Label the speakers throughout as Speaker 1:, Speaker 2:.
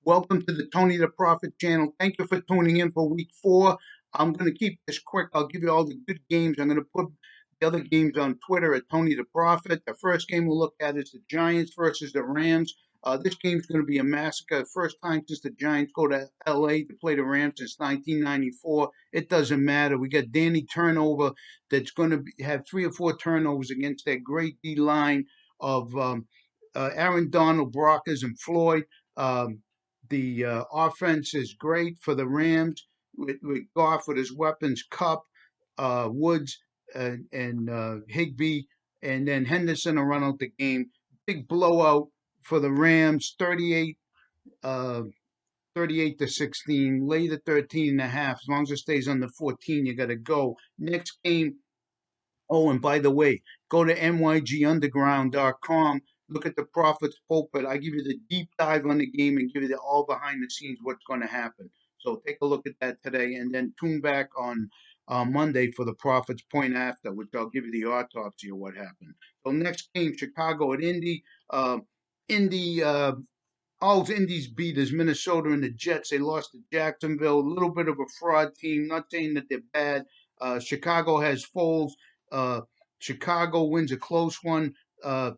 Speaker 1: Welcome to the Tony the Prophet channel. Thank you for tuning in for week 4. I'm going to keep this quick. I'll give you all the good games. I'm going to put the other games on Twitter at Tony the Prophet. The first game we'll look at is the Giants versus the Rams. This game's going to be a massacre. First time since the Giants go to LA to play the Rams since 1994. It doesn't matter. We got Danny Turnover that's going to have 3 or 4 turnovers against that great D line of Aaron Donald, Brockers, and Floyd. The offense is great for the Rams with Goff with his weapons, Cup, Woods, and Higbee, and then Henderson will run out the game. Big blowout for the Rams, uh, 38 to 16, lay the 13 and a half. As long as it stays under 14, you got to go. Next game. Oh, and by the way, go to nygunderground.com. Look at the Prophet's Pulpit. I give you the deep dive on the game and give you the all behind the scenes what's going to happen. So take a look at that today, and then tune back on Monday for the Prophet's Point After, which I'll give you the autopsy of what happened. So next game, Chicago at Indy. Indy, all Indies beat is Minnesota and the Jets. They lost to Jacksonville. A little bit of a fraud team. Not saying that they're bad. Chicago has Foles. Uh, Chicago wins a close one.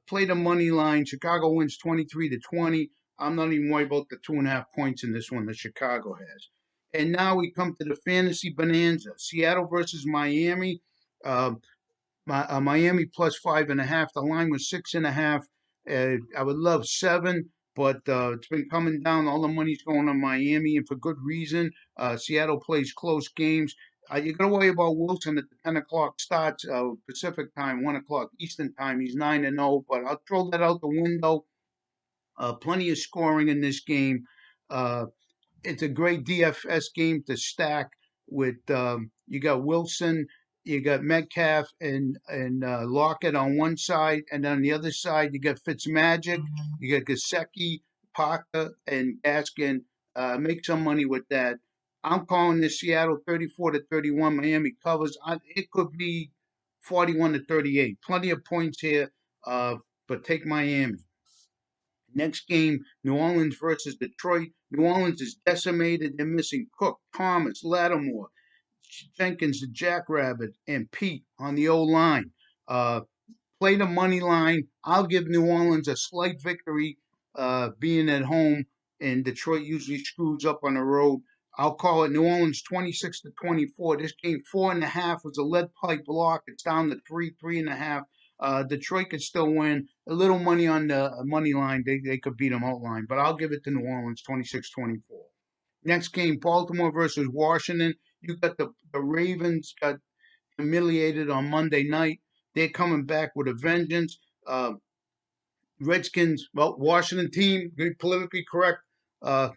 Speaker 1: Play the money line. Chicago wins 23 to 20. I'm not even worried about the 2.5 points in this one that Chicago has. And now we come to the fantasy bonanza. Seattle versus Miami. Uh, Miami plus 5.5. The line was 6.5. I would love 7, but it's been coming down. All the money's going on Miami, and for good reason. Seattle plays close games. You got to worry about Wilson at the 10 o'clock starts Pacific time, 1 o'clock Eastern time. He's 9-0, but I'll throw that out the window. Plenty of scoring in this game. Uh, it's a great DFS game to stack with. You got Wilson, you got Metcalf, and Lockett on one side, and on the other side you got Fitzmagic, you got Gasecki, Parker, and Gaskin. Make some money with that. I'm calling this Seattle 34 to 31. Miami covers. It could be 41 to 38. Plenty of points here, but take Miami. Next game, New Orleans versus Detroit. New Orleans is decimated. They're missing Cook, Thomas, Lattimore, Jenkins, the Jackrabbit, and Pete on the O line. Uh, Play the money line. I'll give New Orleans a slight victory, being at home, and Detroit usually screws up on the road. I'll call it New Orleans 26 to 24. This game 4.5 was a lead pipe block. It's down to 3.5. Detroit could still win. A little money on the money line. They could beat them outline, but I'll give it to New Orleans 26-24. Next game, Baltimore versus Washington. You got the Ravens got humiliated on Monday night. They're coming back with a vengeance. Redskins, well, Washington team, be politically correct. Uh,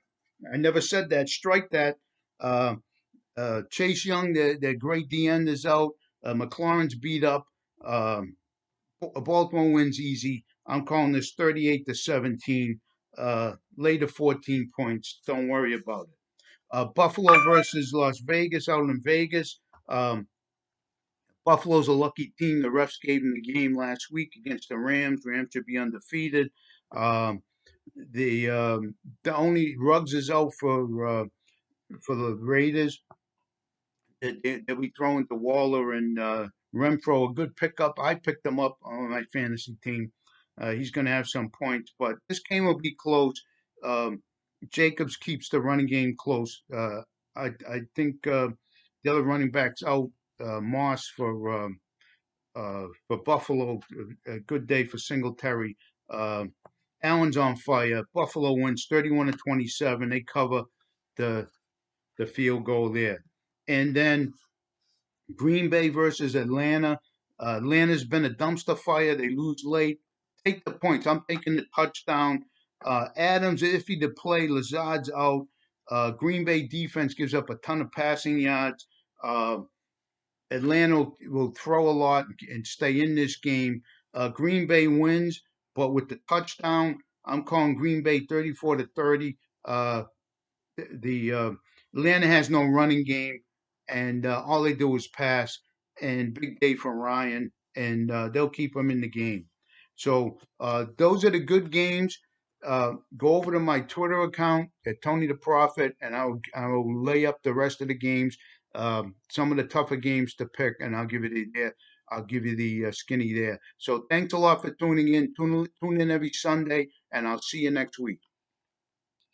Speaker 1: I never said that. Strike that. Uh, Chase Young, their great D end is out. McLaurin's beat up. Um, Baltimore wins easy. I'm calling this 38 to 17. Later 14 points. Don't worry about it. Buffalo versus Las Vegas out in Vegas. Buffalo's a lucky team. The refs gave them the game last week against the Rams. Rams should be undefeated. Um, the only Ruggs is out for the Raiders. They'll be throwing to Waller and Renfro. A good pickup. I picked him up on my fantasy team. He's going to have some points, but this game will be close. Um, Jacobs keeps the running game close. I think the other running backs out. Moss for Buffalo. A good day for Singletary. Uh, Allen's on fire. Buffalo wins 31 to 27. They cover the the field goal there, and then Green Bay versus Atlanta. Atlanta's been a dumpster fire. They lose late. Take the points. I'm taking the touchdown. Adams iffy to play. Lazard's out. Green Bay defense gives up a ton of passing yards. Uh, Atlanta will throw a lot and stay in this game. Green Bay wins, but with the touchdown, I'm calling Green Bay 34 to 30. The Atlanta has no running game, and all they do is pass. And big day for Ryan, and they'll keep him in the game. So those are the good games. go over to my Twitter account at Tony the Prophet, and I'll lay up the rest of the games, some of the tougher games to pick, and I'll give you the there. I'll give you the skinny there. So thanks a lot for tuning in. Tune in every Sunday, and I'll see you next week.